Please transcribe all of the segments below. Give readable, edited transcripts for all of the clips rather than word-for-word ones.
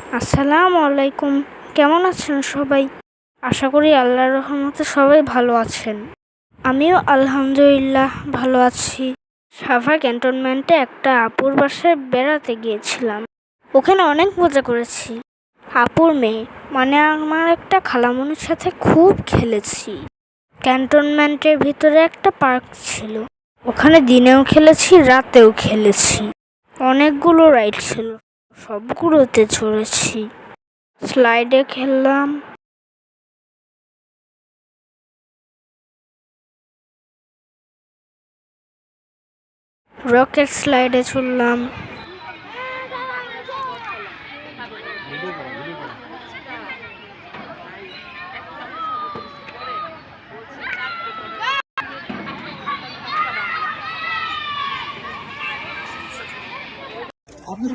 আসসালামু আলাইকুম। কেমন আছেন সবাই? আশা করি আল্লাহর রহমতে সবাই ভালো আছেন। আমিও আলহামদুলিল্লাহ ভালো আছি। সাভার ক্যান্টনমেন্টে একটা আপুর বাসায় বেড়াতে গিয়েছিলাম। ওখানে অনেক মজা করেছি। আপুর মেয়ে মানে আমার একটা খালামণির সাথে খুব খেলেছি। ক্যান্টনমেন্টের ভিতরে একটা পার্ক ছিল। ওখানে দিনেও খেলেছি, রাতেও খেলেছি। অনেকগুলো রাইড ছিল, সবগুলোতে চড়েছি। স্লাইডে খেললাম, রকেট স্লাইডে চড়লাম।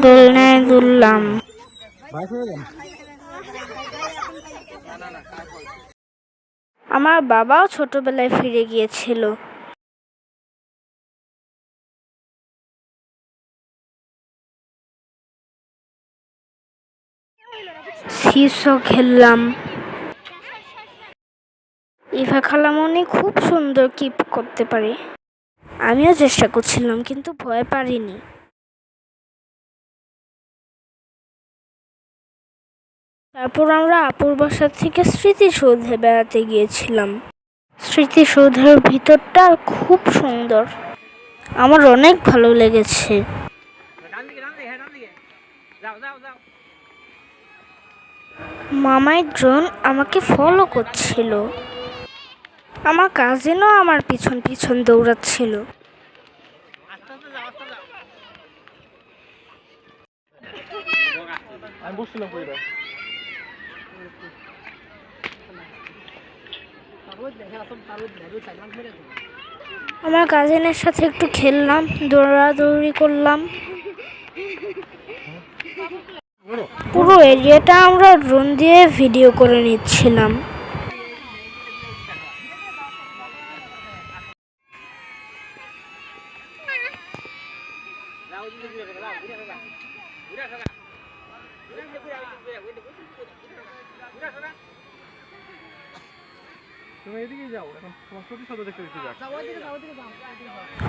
দোলনায় দুললাম। আমার বাবাও ছোটবেলায় ফিরে গিয়েছিল। সিসো খেললাম। ইভা খালামণি খুব সুন্দর কিপ করতে পারে। আমিও চেষ্টা করছিলাম কিন্তু ভয় পারিনি। তারপর আমরা আপুর বাসা থেকে স্মৃতিসৌধে বেড়াতে গিয়েছিলাম। স্মৃতিসৌধের ভিতরটা খুব সুন্দর, আমার অনেক ভালো লেগেছে। মামাই ড্রোন আমাকে ফলো করছিল। আমার কাজিনও আমার পিছন পিছন দৌড়াচ্ছিল। আমার কাজিনের সাথে একটু খেললাম, দৌড়াদৌড়ি করলাম। পুরো এরিয়াটা আমরা ড্রোন দিয়ে ভিডিও করে নিচ্ছিলাম।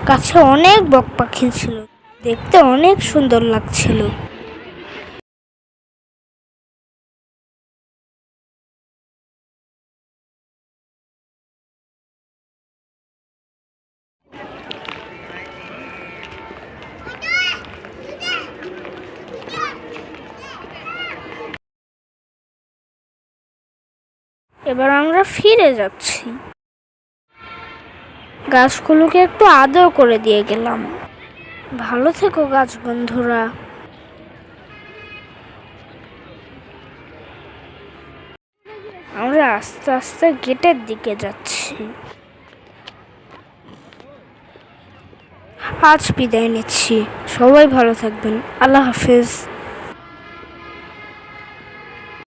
কাছে অনেক বক পাখি ছিল, দেখতে অনেক সুন্দর লাগছিল। এবার আমরা ফিরে যাচ্ছি। গাছগুলোকে একটু আদর করে দিয়ে গেলাম। ভালো থেকো গাছ বন্ধুরা। আমরা আস্তে আস্তে গেটের দিকে যাচ্ছি। আজ বিদায় নিচ্ছি, সবাই ভালো থাকবেন। আল্লাহ হাফেজ।